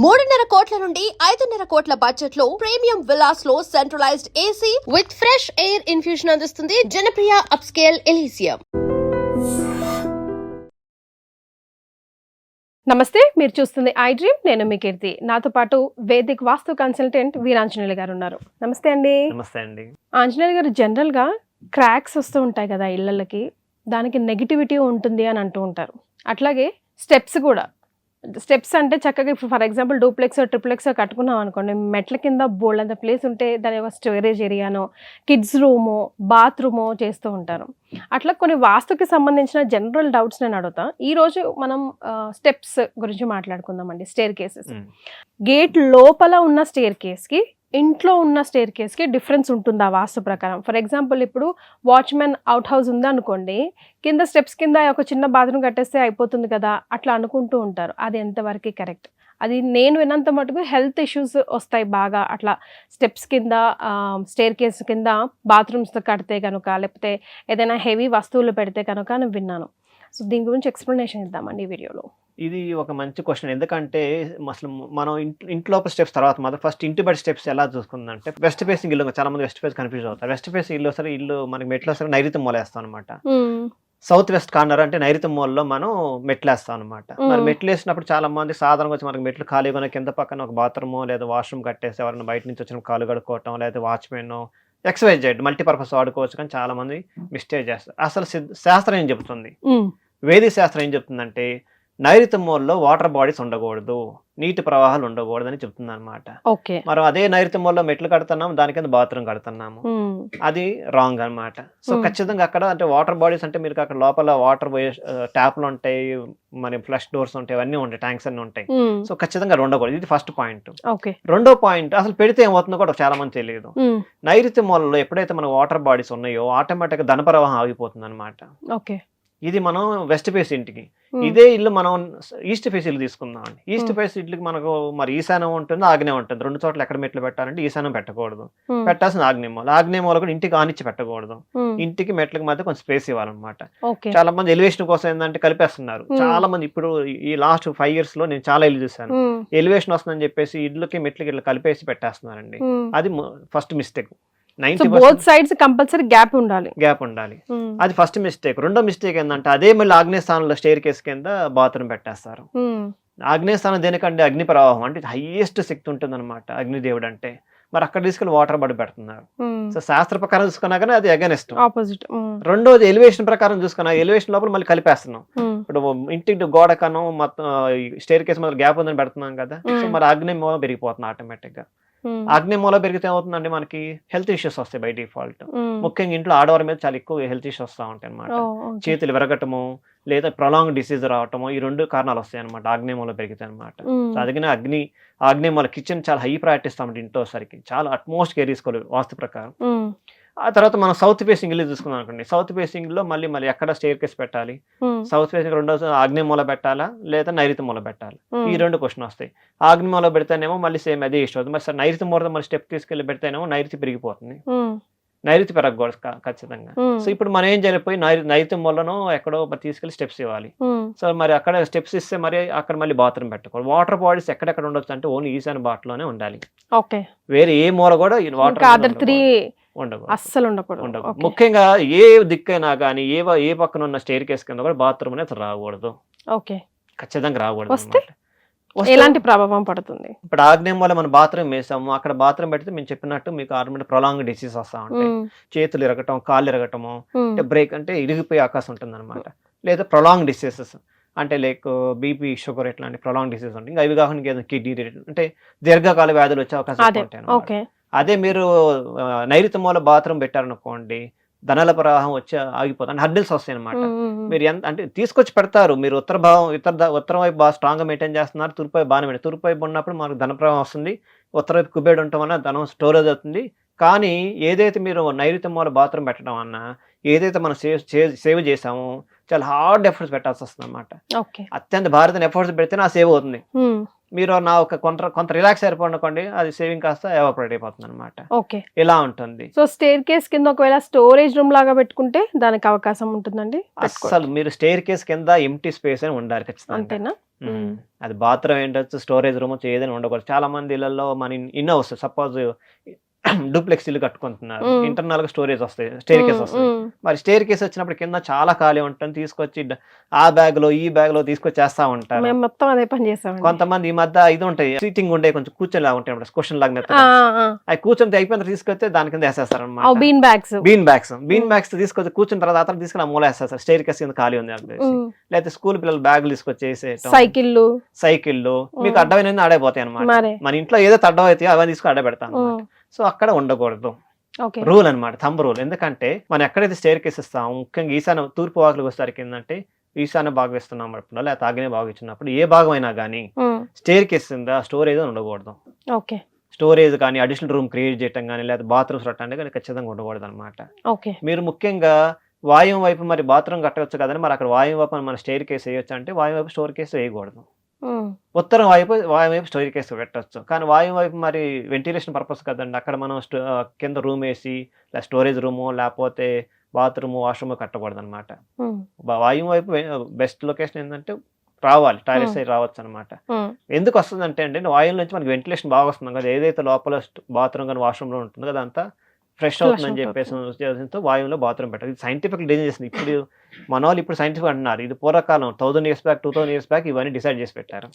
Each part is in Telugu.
3.5 కోట్ల నుండి 5.5 కోట్ల బడ్జెట్ లో ప్రీమియం విల్లాస్ లో centralised AC with fresh air infusion అందిస్తుంది జనప్రియ అప్స్కేల్ ఎలీసియం. నమస్తే, మీరు చూస్తుంది ఐ డ్రీమ్. నేను మీ కీర్తి. నాతో పాటు వేదిక్ వాస్తు కన్సల్టెంట్ వీరాంజనేయులు గారు ఉన్నారు. నమస్తే అండి. నమస్తే అండి. ఆంజనేయులు గారు, జనరల్ గా క్రాక్స్ వస్తూ ఉంటాయి కదా ఇళ్ళకి, దానికి నెగిటివిటీ ఉంటుంది అని అంటూ ఉంటారు. అట్లాగే స్టెప్స్ కూడా, స్టెప్స్ అంటే చక్కగా ఇప్పుడు ఫర్ ఎగ్జాంపుల్ డూప్లెక్స్ ట్రిప్లెక్స్ కట్టుకున్నాం అనుకోండి, మెట్ల కింద బోల్డ్ అంత ప్లేస్ ఉంటే దాని యొక్క స్టోరేజ్ ఏరియానో కిడ్స్ రూమో బాత్రూమో చేస్తూ ఉంటారు. అట్లా కొన్ని వాస్తుకి సంబంధించిన జనరల్ డౌట్స్ నేను అడుగుతా. ఈరోజు మనం స్టెప్స్ గురించి మాట్లాడుకుందామండి. స్టేర్ కేసెస్, గేట్ లోపల ఉన్న స్టేర్ కేస్కి ఇంట్లో ఉన్న స్టేర్ కేస్కి డిఫరెన్స్ ఉంటుందా వాస్తు ప్రకారం? ఫర్ ఎగ్జాంపుల్ ఇప్పుడు వాచ్మెన్ అవుట్ హౌస్ ఉందనుకోండి, కింద స్టెప్స్ కింద ఒక చిన్న బాత్రూమ్ కట్టేస్తే అయిపోతుంది కదా అట్లా అనుకుంటూ ఉంటారు. అది ఎంతవరకు కరెక్ట్? అది నేను విన్నంత మటుకు హెల్త్ ఇష్యూస్ వస్తాయి బాగా అట్లా స్టెప్స్ కింద స్టేర్ కేస్ కింద బాత్రూమ్స్ కడితే కనుక, లేకపోతే ఏదైనా హెవీ వస్తువులు పెడితే కనుక అని విన్నాను. సో దీని గురించి ఎక్స్ప్లెనేషన్ ఇద్దామండి ఈ వీడియోలో. ఇది ఒక మంచి క్వశ్చన్. ఎందుకంటే అసలు మనం ఇంట్లోపల స్టెప్స్ తర్వాత మాత్రం ఫస్ట్ ఇంటి బయట స్టెప్స్ ఎలా చూసుకుందంటే, వెస్ట్ ఫేసింగ్ ఇల్లు, చాలా మంది వెస్ట్ ఫేస్ కన్ఫ్యూజ్ అవుతారు. వెస్ట్ ఫేసింగ్ ఇల్లు సరే, ఇల్లు మనకి మెట్లు వస్తారు, నైరుతి మూల వేస్తాం అనమాట. సౌత్ వెస్ట్ కార్నర్ అంటే నైరుతి మూలలో మనం మెట్లు వేస్తాం అనమాట. మరి మెట్లు వేసినప్పుడు చాలా మంది సాధారణంగా వచ్చి మనకి మెట్లు ఖాళీగా కింద పక్కన ఒక బాత్రూమ్ లేదా వాష్రూమ్ కట్టేసి ఎవరైనా బయట నుంచి వచ్చిన కాలు కడుక్కోవటం, లేదా వాచ్మెన్ ఎక్సర్సైజ్ చేయడం, మల్టీపర్పస్ వాడుకోవచ్చు. కానీ చాలా మంది మిస్టేక్ చేస్తారు. అసలు శాస్త్రం ఏం చెబుతుంది, వేదిక శాస్త్రం ఏం చెప్తుందంటే నైరుతి మూలలో వాటర్ బాడీస్ ఉండకూడదు, నీటి ప్రవాహాలు ఉండకూడదు అని చెప్తుంది అనమాట. మనం అదే నైరుతి మూలలో మెట్లు కడుతున్నాం, దాని కింద బాత్రూమ్ కడుతున్నాము, అది రాంగ్ అనమాట. సో ఖచ్చితంగా అక్కడ అంటే వాటర్ బాడీస్ అంటే మీరు అక్కడ లోపల వాటర్ పోయే ట్యాప్లు ఉంటాయి, మన ఫ్లష్ డోర్స్ ఉంటాయి, అవన్నీ ఉంటాయి, ట్యాంక్స్ అన్ని ఉంటాయి. సో ఖచ్చితంగా ఉండకూడదు. ఇది ఫస్ట్ పాయింట్. రెండో పాయింట్, అసలు పెడితే ఏమవుతుందో కూడా చాలా మంది తెలియదు. నైరుతి మూలలో ఎప్పుడైతే మన వాటర్ బాడీస్ ఉన్నాయో ఆటోమేటిక్ గా ధన ప్రవాహం ఆగిపోతుంది అనమాట. ఇది మనం వెస్ట్ ఫేస్ ఇంటికి. ఇదే ఇల్లు మనం ఈస్ట్ ఫేస్ ఇల్లు తీసుకుందాం అండి. ఈస్ట్ ఫేస్ ఇల్లుకి మనకు మరి ఈశాన్యం ఉంటుంది, ఆగ్నేయం ఉంటుంది. రెండు చోట్ల ఎక్కడ మెట్లు పెట్టాలంటే ఈశాన్యం పెట్టకూడదు, పెట్టాల్సిన ఆగ్నేయమూల. ఆగ్నేయమూల కూడా ఇంటికి ఆనిచ్చి పెట్టకూడదు. ఇంటికి మెట్లకి మధ్య కొంచెం స్పేస్ ఇవ్వాలన్నమాట. చాలా మంది ఎలివేషన్ కోసం ఏంటంటే కలిపేస్తున్నారు. చాలా మంది ఇప్పుడు ఈ లాస్ట్ 5 years లో నేను చాలా ఇల్లు చూసాను, ఎలివేషన్ వస్తుందని చెప్పేసి ఇళ్ళకి మెట్లకి ఇట్లా కలిపేసి పెట్టేస్తున్నారండి. అది ఫస్ట్ మిస్టేక్. 90% కంపల్సరీ గ్యాప్ ఉండాలి. అది ఫస్ట్ మిస్టేక్. రెండో మిస్టేక్ ఏంటంటే అదే మళ్ళీ ఆగ్నేయ స్థానంలో స్టేర్ కేస్ కింద బాత్రూమ్ పెట్టేస్తారు. ఆగ్నేయ స్థానం దేనికంటే అగ్ని ప్రవాహం అంటే హైయెస్ట్ శక్తి ఉంటుంది అనమాట అగ్నిదేవుడు అంటే. మరి అక్కడ తీసుకెళ్లి వాటర్ బాడీ పెడుతున్నారు. సో శాస్త్ర ప్రకారం చూసుకున్నా కానీ అది అగైనెస్ట్. రెండోది ఎలివేషన్ ప్రకారం చూసుకున్నా, ఎలివేషన్ లోపల మళ్ళీ కలిపేస్తున్నాం. ఇప్పుడు ఇంటికి గోడ కనం మొత్తం స్టేర్ కేస్ మొదలు గ్యాప్ ఉందని పెడుతున్నాం కదా. సో మరి ఆగ్నేయ మూలం పెరిగిపోతుంది ఆటోమేటిక్ గా. ఆగ్నేయ మూల పెరిగితే ఏమవుతుందండి, మనకి హెల్త్ ఇష్యూస్ వస్తాయి బై డిఫాల్ట్. ముఖ్యంగా ఇంట్లో ఆడవారి మీద చాలా ఎక్కువ హెల్త్ ఇష్యూస్ వస్తూ ఉంటాయి అనమాట. చేతులు విరగటము లేదా ప్రొలాంగ్ డిసీజ్ రావటము, ఈ 2 కారణాలు వస్తాయి అనమాట ఆగ్నేయ మూల పెరిగితే అనమాట. సో అందుకనే ఆగ్నేయ మూల కిచెన్ చాలా హై ప్రయారిటీ ఇస్తామంటే ఇంట్లో సరికి చాలా అట్మోస్ట్ కేర్ తీసుకోవాలి వాస్తు ప్రకారం. ఆ తర్వాత మనం సౌత్ ఫేసింగ్ ఇల్లు చూసుకున్నాం అనుకోండి. సౌత్ ఫేసింగ్ లో మళ్ళీ ఎక్కడ స్టేర్ కేస్ పెట్టాలి, సౌత్ ఫేసింగ్ రెండో ఆగ్నేయ మూల పెట్టాలా లేదా నైరుతి మూల పెట్టాలి, ఈ 2 క్వశ్చన్ వస్తాయి. ఆగ్నేయ మూల పెడితేనేమో మళ్ళీ సేమ్ అదే ఇష్టం అవుతుంది. మరి నైరుతి మూల మళ్ళీ స్టెప్ తీసుకెళ్లి పెడితేనేమో నైరుతి పెరిగిపోతుంది, నైరుతి పెరగకూడదు ఖచ్చితంగా. సో ఇప్పుడు మనం ఏం చేయలేకపోయి నైరుతి మూలను ఎక్కడో తీసుకెళ్లి స్టెప్స్ ఇవ్వాలి. సో మరి అక్కడ స్టెప్స్ ఇస్తే మరి అక్కడ మళ్ళీ బాత్రూమ్ పెట్టకూడదు. వాటర్ బాడీస్ ఎక్కడెక్కడ ఉండొచ్చు అంటే ఓన్లీ ఈశాన్య బాట్లోనే ఉండాలి. వేరే ఏ మూల కూడా వాటర్ అస్సలు ఉండకూడదు. ముఖ్యంగా ఏ దిక్కైనా కానీ ఏ పక్కన ఉన్న స్టేర్ కేస్ కింద కూడా బాత్రూమ్ అనేది రాకూడదు. ఖచ్చితంగా రాకూడదు. ఎలాంటి ప్రభావం పడుతుంది? ఇప్పుడు ఆగ్నేయం వల్ల మనం బాత్రూమ్ వేసాము, అక్కడ బాత్రూమ్ పెడితే మేము చెప్పినట్టు మీకు ఆటోమేటిక్ ప్రొలాంగ్ డిసీజ్ వస్తా ఉంటాయి. చేతులు ఇరగటం, కాళ్ళు ఇరగటము, అంటే బ్రేక్ అంటే ఇరిగిపోయే అవకాశం ఉంటుంది అనమాట. లేదా ప్రొలాంగ్ డిసీజెస్ అంటే లైక్ బీపీ, షుగర్ ఇట్లాంటి ప్రొలాంగ్ డిసీజ్ ఉంటాయి. ఇంకా అవి కాకుండా కిడ్నీ అంటే దీర్ఘకాల వ్యాధులు వచ్చే అవకాశం ఉంటాయి. అదే మీరు నైరుతి మూల బాత్రూమ్ పెట్టారనుకోండి, ధనల ప్రవాహం వచ్చి ఆగిపోతుంది, హర్డిల్స్ వస్తాయి అనమాట. మీరు ఎంత అంటే తీసుకొచ్చి పెడతారు, మీరు ఉత్తరం వైపు బాగా స్ట్రాంగ్ గా మెయింటైన్ చేస్తున్నారు, తూర్పు వైపు బాగానే మెయింటైన్. తూర్పు వైపు ఉన్నప్పుడు మనకు ధన ప్రవాహం వస్తుంది, ఉత్తర వైపు కుబేడు ఉండటం వల్ల ధనం స్టోరేజ్ అవుతుంది. కానీ ఏదైతే మీరు నైరుతి మూల బాత్రూమ్ పెట్టడం అన్నా, ఏదైతే మనం సేవ్ చేసామో చాలా హార్డ్ ఎఫర్ట్స్ పెట్టాల్సి వస్తుంది అనమాట. అత్యంత భారతీయ ఎఫర్ట్స్ పెడితేనే ఆ సేవ్ అవుతుంది. మీరు నా ఒక కొంత రిలాక్స్ అయిపోండి, అది సేవింగ్ కాస్త ఎవాపరేట్ అయిపోతుంది అనమాట. ఓకే. ఇలా ఉంటుంది. సో స్టేర్ కేస్ కింద ఒకవేళ స్టోరేజ్ రూమ్ లాగా పెట్టుకుంటే దానికి అవకాశం ఉంటుందండి? అసలు మీరు స్టేర్ కేస్ కింద ఎంటీ స్పేస్ అని ఉండాలి ఖచ్చితంగా. అంతేనా? అది బాత్రూమ్ ఏంటొచ్చు, స్టోరేజ్ రూమ్ ఏదైనా ఉండకూడదు. చాలా మంది ఇళ్లలో మన ఇన్ హౌస్ సపోజ్ డూప్లెక్స్ ఇల్లు కట్టుకుంటున్నారు, ఇంటర్నల్ గా స్టోరేజ్ వస్తాయి, స్టేర్ కేస్ వస్తాయి. మరి స్టేర్ కేస్ వచ్చినప్పుడు కింద చాలా ఖాళీ ఉంటుంది, తీసుకొచ్చి ఆ బ్యాగ్ లో ఈ బ్యాగ్ లో తీసుకొచ్చేస్తా ఉంటారు. మేము మొత్తం అదే పని చేస్తాం. కొంతమంది ఈ మధ్య ఇది ఉంటాయి, సీటింగ్ ఉండే కొంచెం కూర్చొని లాగా ఉంటాయి, క్వశ్చన్ లాగా మెత్తగా. అవి కూర్చొని అయిపోయిన తీసుకొస్తే దాని కింద వేసేస్తారు అనమాట. బీన్ బ్యాగ్స్ తీసుకొచ్చి కూర్చున్న తర్వాత అతను తీసుకుని మూల వేస్తారు, స్టేర్ కేస్ కింద ఖాళీ ఉంది అని. లేకపోతే స్కూల్ పిల్లలు బ్యాగులు తీసుకొచ్చేసి సైకిళ్ళు మీకు అడ్డమైన ఆడైపోతాయి అనమాట. మన ఇంట్లో ఏదైతే అడ్డం అవుతాయో అవన్నీ తీసుకుని అడ్డ పెడతాను. సో అక్కడ ఉండకూడదు, రూల్ అనమాట, థంబ్ రూల్. ఎందుకంటే మనం ఎక్కడైతే స్టేర్ కేస్ ఇస్తాం, ముఖ్యంగా ఈశాన్య తూర్పు వాకులకు వచ్చేసరికి ఏంటంటే ఈశాన్య భాగం ఇస్తున్నాం లేకపోతే ఆగ్నేయ భాగం ఇచ్చినప్పుడు ఏ భాగం అయినా కానీ స్టేర్ కేస్ కింద స్టోరేజ్ ఉండకూడదు. స్టోరేజ్ కానీ అడిషనల్ రూమ్ క్రియేట్ చేయడం కానీ లేదా బాత్రూమ్స్ కట్టండి కానీ ఖచ్చితంగా ఉండకూడదు అనమాట. మీరు ముఖ్యంగా వాయువు వైపు మరి బాత్రూమ్ కట్టవచ్చు కదండి, మరి అక్కడ వాయువు వైపు మన స్టేర్ కేస్ వేయొచ్చు అంటే వాయువు వైపు స్టోర్ కేసు వేయకూడదు. ఉత్తరం వాయువు స్టోర్ కేసు పెట్టచ్చు, కానీ వాయువు వైపు మరి వెంటిలేషన్ పర్పస్ కదండి, అక్కడ మనం కింద రూమ్ వేసి స్టోరేజ్ రూము లేకపోతే బాత్రూమ్ వాష్రూమ్ కట్టకూడదు అనమాట. వాయువు వైపు బెస్ట్ లొకేషన్ ఏంటంటే రావాలి, టాయిలెట్స్ అయితే రావచ్చు అనమాట. ఎందుకు వస్తుంది అంటే అండి, వాయువు నుంచి మనకి వెంటిలేషన్ బాగా వస్తుంది కదా, ఏదైతే లోపల బాత్రూమ్ కానీ వాష్రూమ్ లో ఉంటుందో కదా అంతా ఫ్రెష్ అవుతుందని చెప్పేసి ఉద్దేశంతో వాయువులో బాత్రూమ్ పెట్టాలి. ఇది సైంటిఫిక్ డిజైన్ చేసింది. ఇప్పుడు మన వాళ్ళు ఇప్పుడు సైంటిఫిక్ అంటున్నారు, ఇది పూర్వకాలం 1000 years బ్యాక్ 2000 years బ్యాక్ ఇవన్నీ డిసైడ్ చేసి పెట్టారు.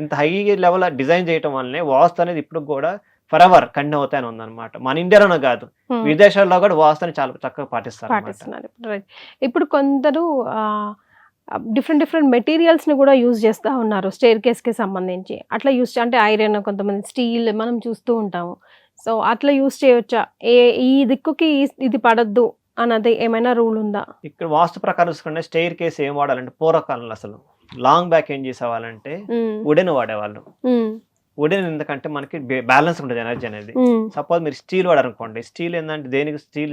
ఇంత హై లెవెల్ డిజైన్ చేయడం వల్లనే వాస్తు అనేది ఇప్పుడు కూడా ఫర్ ఎవర్ కంటిన్యూ అవుతాయని ఉందన్నమాట. మన ఇండియాలోనే కాదు, విదేశాల్లో కూడా వాస్తుని చాలా చక్కగా పాటిస్తారు. ఇప్పుడు కొందరు డిఫరెంట్ మెటీరియల్స్ ని కూడా యూజ్ చేస్తూ ఉన్నారు స్టేర్ కేస్ కి సంబంధించి. అట్లా యూజ్ అంటే ఐరన్, కొంతమంది స్టీల్ మనం చూస్తూ ఉంటాము. సో అట్లా యూజ్ చేయొచ్చా? ఈ దిక్కుకి ఇది పడద్దు అన్నది ఏమైనా రూల్ ఉందా? ఇక్కడ వాస్తు ప్రకారం చూసుకుంటే స్టేర్ కేస్ ఏం వాడాలంటే పూర్వకాలంలో అసలు లాంగ్ బ్యాక్ ఏం చేసేవాళ్ళంటే వుడెన్ వాడేవాళ్ళు. వుడెన్ ఎందుకంటే మనకి బ్యాలెన్స్ ఉంటుంది ఎనర్జీ అనేది. సపోజ్ మీరు స్టీల్ వాడారనుకోండి, స్టీల్ ఏంటంటే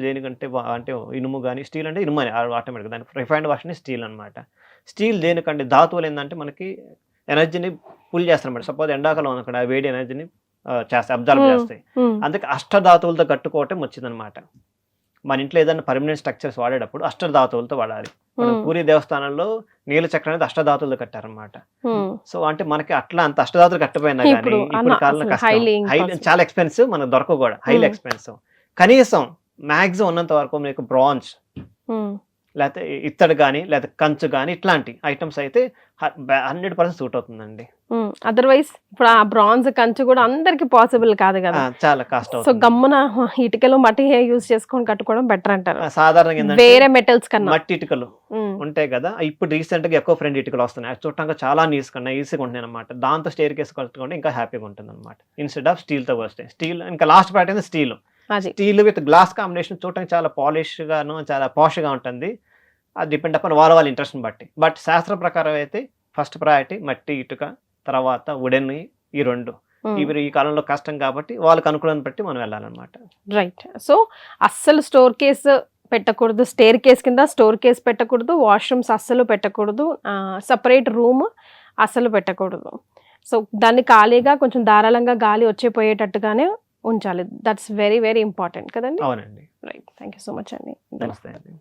దేనికంటే అంటే ఇనుము కానీ, స్టీల్ అంటే ఇనుము అని ఆటోమేటిక్ దాని రిఫైన్డ్ వర్షన్ స్టీల్ అనమాట. స్టీల్ దేనికంటే ధాతువులు ఏంటంటే మనకి ఎనర్జీని పుల్ చేస్తారన్నమాట. సపోజ్ ఎండాకాలం అనుకోండి ఆ వేడి ఎనర్జీని అబ్జర్వ్ చేస్తాయి. అందుకే అష్టధాతువులతో కట్టుకోవటం వచ్చిందనమాట. మన ఇంట్లో ఏదైనా పర్మనెంట్ స్ట్రక్చర్స్ వాడేటప్పుడు అష్టధాతువులతో వాడాలి. పూరి దేవస్థానంలో నీల చక్రం అనేది అష్టధాతువులతో కట్టారనమాట. సో అంటే మనకి అట్లా అంత అష్టధాతులు కట్టపోయినా కానీ ఇప్పుడు కాలంలో కష్టం, చాలా ఎక్స్పెన్సివ్, మనకు దొరక కూడా హైలీ ఎక్స్పెన్సివ్. కనీసం మాక్సిమం ఉన్నంత వరకు మీకు బ్రాంజ్ లేకపోతే ఇత్తడి కానీ లేదా కంచు కానీ ఇట్లాంటి ఐటమ్స్ అయితే 100% సూట్ అవుతుందండి. అదర్వైజ్ ఇప్పుడు ఆ బ్రాంజ్ కంచు కూడా అందరికి పాసిబుల్ కాదు కదా, చాలా కాస్ట్. సో గమ్మున ఇటుకలు మట్టి యూజ్ చేసుకొని కట్టుకోవడం బెటర్ అంటారు. సాధారణంగా వేరే మెటల్స్ కన్నా మట్టి ఇటుకలు ఉంటాయి కదా, ఇప్పుడు రీసెంట్ గా ఎక్కువ ఫ్రెండ్ ఇటుకలు వస్తున్నాయి, చూడటానికి చాలా ఈజీగా ఉంటున్నాయి అనమాట. దాంతో స్టేర్ కేసు కట్టుకుంటే ఇంకా హ్యాపీగా ఉంటుంది అనమాట, ఇన్స్టెడ్ ఆఫ్ స్టీల్ తో వస్తాయి. స్టీల్ ఇంకా లాస్ట్ పార్ట్ అయితే స్టీల్ విత్ గ్లాస్ కాంబినేషన్ చూడటానికి చాలా పాలిష్ గాను చాలా పాష్ గా ఉంటుంది. అది డిపెండ్ అపాన్ వాళ్ళ ఇంట్రెస్ట్ బట్టి. బట్ శాస్త్ర ప్రకారం అయితే ఫస్ట్ ప్రయారిటీ మట్టి ఇటుక, తర్వాత వుడెన్, ఈ రెండు. ఇవి ఈ కాలంలో కష్టం కాబట్టి వాళ్ళకి అనుకూలాన్ని బట్టి మనం వెళ్ళాలన్నమాట. రైట్. సో అస్సలు స్టోర్ కేస్ పెట్టకూడదు, స్టేర్ కేస్ కింద స్టోర్ కేస్ పెట్టకూడదు, వాష్రూమ్స్ అస్సలు పెట్టకూడదు, సపరేట్ రూమ్ అస్సలు పెట్టకూడదు. సో దాన్ని ఖాళీగా కొంచెం ధారాళంగా గాలి వచ్చేపోయేటట్టుగానే ఉంచాలి. దట్స్ వెరీ వెరీ ఇంపార్టెంట్ కదండి. అవునండి. Right. Thank you so much అండి. నమస్తే అండి.